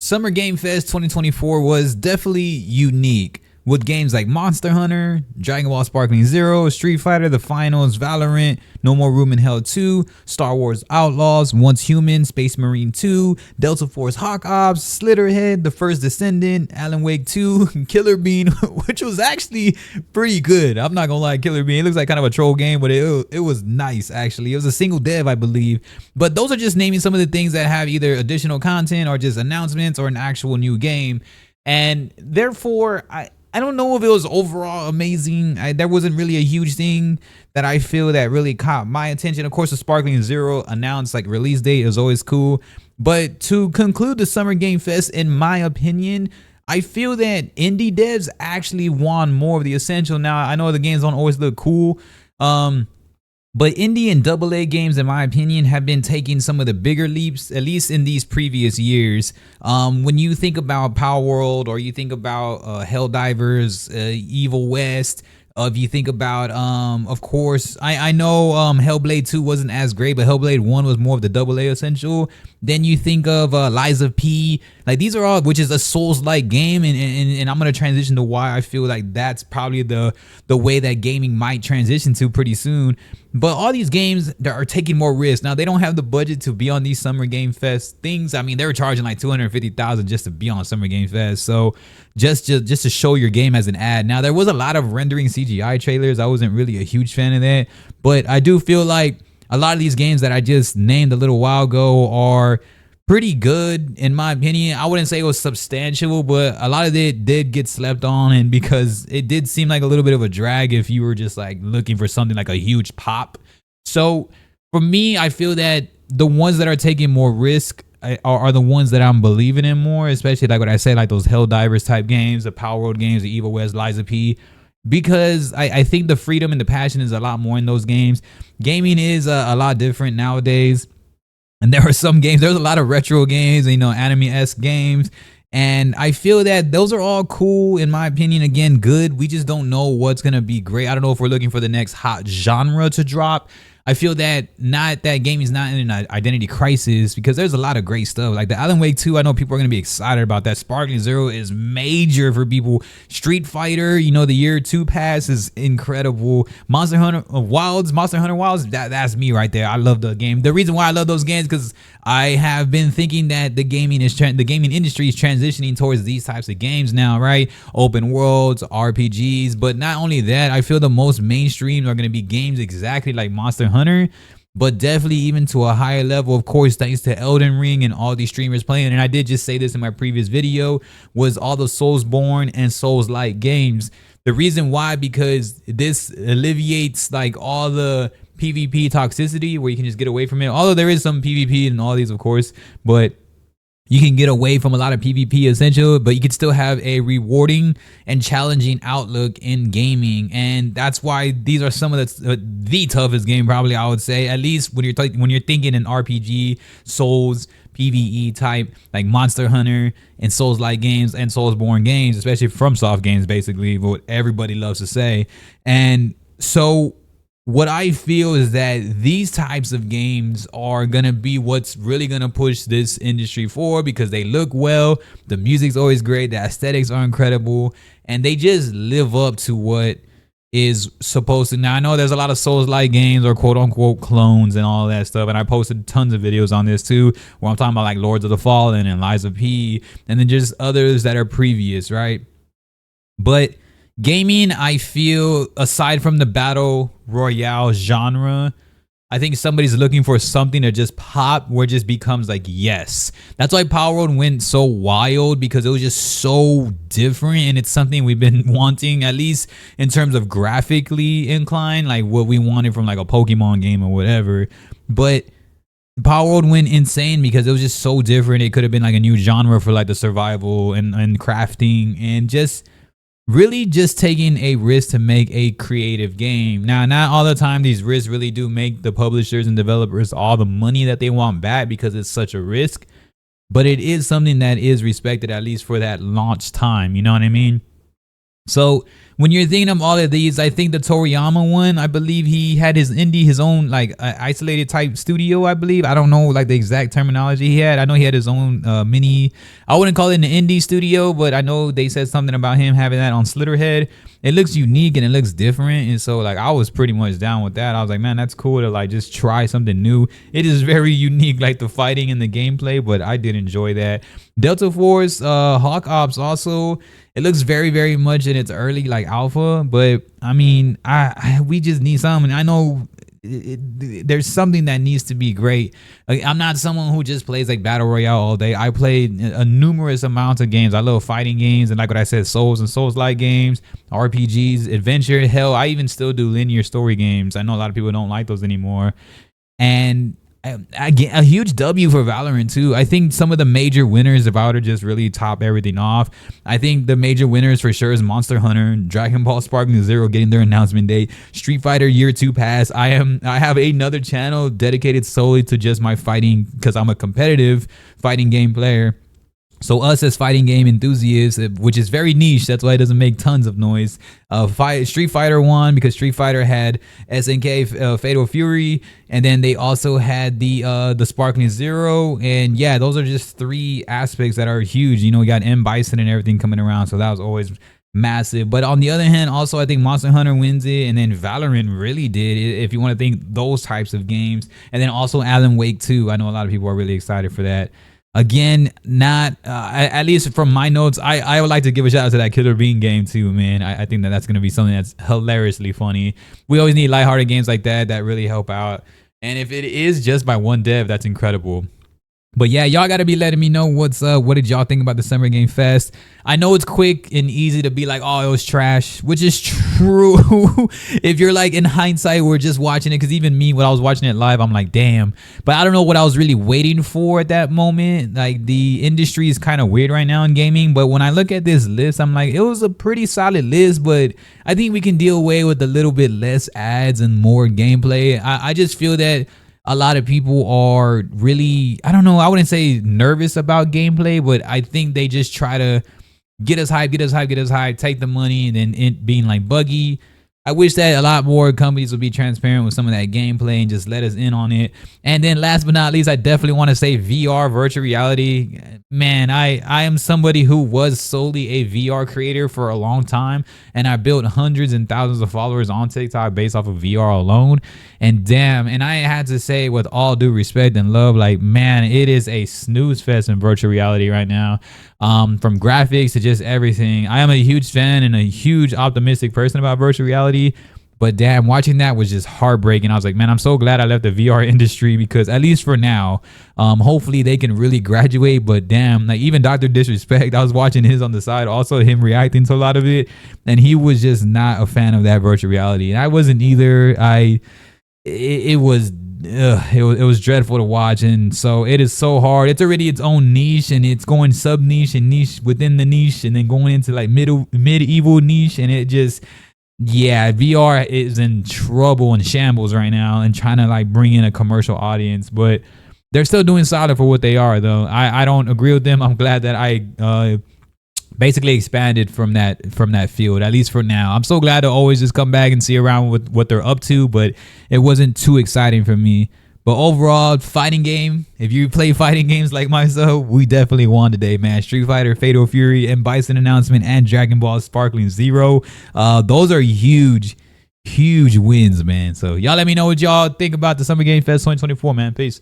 Summer Game Fest 2024 was definitely unique with games like Monster Hunter, Dragon Ball Sparkling Zero, Street Fighter, The Finals, Valorant, No More Room in Hell 2, Star Wars Outlaws, Once Human, Space Marine 2, Delta Force Hawk Ops, Slitterhead, The First Descendant, Alan Wake 2, Killer Bean, which was actually pretty good. I'm not gonna lie, Killer Bean, it looks like kind of a troll game, but it was nice actually. It was a single dev, I believe. But those are just naming some of the things that have either additional content or just announcements or an actual new game. And therefore, I don't know if it was overall amazing. There wasn't really a huge thing that I feel that really caught my attention. Of course, the Sparkling Zero announced like release date is always cool. But to conclude the Summer Game Fest, in my opinion, I feel that indie devs actually won more of the essential. Now, I know the games don't always look cool. But indie and AA games, in my opinion, have been taking some of the bigger leaps, at least in these previous years. When you think about Power World, or you think about Helldivers, Evil West, if you think about, of course, I know Hellblade 2 wasn't as great, but Hellblade 1 was more of the AA essential. Then you think of Lies of P. Like, these are all, which is a Souls-like game, and I'm going to transition to why I feel like that's probably the way that gaming might transition to pretty soon. But all these games that are taking more risks. Now, they don't have the budget to be on these Summer Game Fest things. I mean, they were charging like $250,000 just to be on Summer Game Fest. So just to show your game as an ad. Now, there was a lot of rendering CGI trailers. I wasn't really a huge fan of that. But I do feel like a lot of these games that I just named a little while ago are pretty good, in my opinion. I wouldn't say it was substantial, but a lot of it did get slept on, and because it did seem like a little bit of a drag if you were just like looking for something like a huge pop. So for me, I feel that the ones that are taking more risk are the ones that I'm believing in more, especially like what I said, like those Helldivers type games, the Power World games, the Evil West, Lies of P. Because I think the freedom and the passion is a lot more in those games. Gaming is a lot different nowadays. And there are some games, there's a lot of retro games, anime-esque games. And I feel that those are all cool, in my opinion. Again, good. We just don't know what's going to be great. I don't know if we're looking for the next hot genre to drop. I feel that gaming's not in an identity crisis, because there's a lot of great stuff. Like the Alan Wake 2, I know people are going to be excited about that. Sparkling Zero is major for people. Street Fighter, the Year 2 pass is incredible. Monster Hunter Wilds, that's me right there. I love the game. The reason why I love those games because I have been thinking that the gaming industry is transitioning towards these types of games now, right? Open worlds, RPGs. But not only that, I feel the most mainstream are going to be games exactly like Monster Hunter, but definitely even to a higher level, of course, thanks to Elden Ring and all these streamers playing. And I did just say this in my previous video, was all the Soulsborne and Souls-like games. The reason why, because this alleviates like all the PvP toxicity where you can just get away from it. Although there is some PvP in all these, of course, but you can get away from a lot of PvP essential, but you can still have a rewarding and challenging outlook in gaming. And that's why these are some of the toughest game, probably, I would say, at least when you're thinking an RPG, Souls, PvE type, like Monster Hunter and Souls-like games and Soulsborne games, especially FromSoft games, basically, what everybody loves to say. And so what I feel is that these types of games are going to be what's really going to push this industry forward, because they look well, the music's always great, the aesthetics are incredible, and they just live up to what is supposed to. Now, I know there's a lot of Souls-like games or quote-unquote clones and all that stuff, and I posted tons of videos on this too, where I'm talking about like Lords of the Fallen and Lies of P, and then just others that are previous, right? But gaming, I feel, aside from the battle royale genre, I think somebody's looking for something to just pop where it just becomes like, yes. That's why Power World went so wild, because it was just so different, and it's something we've been wanting, at least in terms of graphically inclined, like what we wanted from like a Pokemon game or whatever. But Power World went insane because it was just so different. It could have been like a new genre for like the survival and crafting, and just really just taking a risk to make a creative game. Now, not all the time these risks really do make the publishers and developers all the money that they want back, because it's such a risk, but it is something that is respected, at least for that launch time. You know what I mean? So when you're thinking of all of these, I think the Toriyama one, I believe he had his own like isolated type studio. I believe, I don't know like the exact terminology he had. I know he had his own mini. I wouldn't call it an indie studio, but I know they said something about him having that on Slitterhead. It looks unique and it looks different, and so like I was pretty much down with that. I was like, man, that's cool to like just try something new. It is very unique, like the fighting and the gameplay, but I did enjoy that. Delta Force, Hawk Ops also. It looks very, very much in its early like alpha, but I mean, we just need something. I know there's something that needs to be great. Like, I'm not someone who just plays like battle royale all day. I played a numerous amounts of games. I love fighting games, and like what I said, Souls and Souls-like games, RPGs, adventure. Hell, I even still do linear story games. I know a lot of people don't like those anymore, and I get a huge W for Valorant too. I think some of the major winners of Outer just really top everything off. I think the major winners for sure is Monster Hunter, Dragon Ball Sparkling Zero getting their announcement date, Street Fighter Year 2 Pass. I have another channel dedicated solely to just my fighting, because I'm a competitive fighting game player. So us as fighting game enthusiasts, which is very niche, that's why it doesn't make tons of noise. Street Fighter won because Street Fighter had SNK Fatal Fury, and then they also had the Sparkling Zero, and yeah, those are just three aspects that are huge. You know, we got M Bison and everything coming around, so that was always massive. But on the other hand, also I think Monster Hunter wins it, and then Valorant really did, if you want to think those types of games, and then also Alan Wake 2. I know a lot of people are really excited for that. Again, not at least from my notes, I would like to give a shout out to that Killer Bean game too, man. I think that's going to be something that's hilariously funny. We always need lighthearted games like that really help out. And if it is just by one dev, that's incredible. But yeah, y'all got to be letting me know what's up. What did y'all think about the Summer Game Fest? I know it's quick and easy to be like, oh, it was trash, which is true. If you're like in hindsight, we're just watching it, because even me, when I was watching it live, I'm like, damn. But I don't know what I was really waiting for at that moment. Like, the industry is kind of weird right now in gaming. But when I look at this list, I'm like, it was a pretty solid list. But I think we can deal away with a little bit less ads and more gameplay. I just feel that a lot of people are really, I don't know, I wouldn't say nervous about gameplay, but I think they just try to get us hyped, take the money, and then it being like buggy. I wish that a lot more companies would be transparent with some of that gameplay and just let us in on it. And then last but not least, I definitely want to say VR, virtual reality. Man, I am somebody who was solely a VR creator for a long time, and I built hundreds and thousands of followers on TikTok based off of VR alone. And damn, and I had to say, with all due respect and love, like, man, it is a snooze fest in virtual reality right now. From graphics to just everything. I am a huge fan and a huge optimistic person about virtual reality, but damn, watching that was just heartbreaking. I was like, man, I'm so glad I left the VR industry, because at least for now, hopefully they can really graduate. But damn, like, even Dr. Disrespect, I was watching his on the side, also him reacting to a lot of it, and he was just not a fan of that virtual reality, and I wasn't either. It was dreadful to watch. And so it is so hard. It's already its own niche, and it's going sub niche and niche within the niche, and then going into like medieval niche, and it just, yeah, VR is in trouble and shambles right now, and trying to like bring in a commercial audience. But they're still doing solid for what they are, though. I don't agree with them. I'm glad that I basically expanded from that field, at least for now. I'm so glad to always just come back and see around with what they're up to, but it wasn't too exciting for me. But overall, fighting game, if you play fighting games like myself, we definitely won today, man. Street Fighter, Fatal Fury, and Bison announcement, and Dragon Ball Sparkling Zero. Those are huge wins, man. So y'all let me know what y'all think about the Summer Game Fest 2024, man. Peace.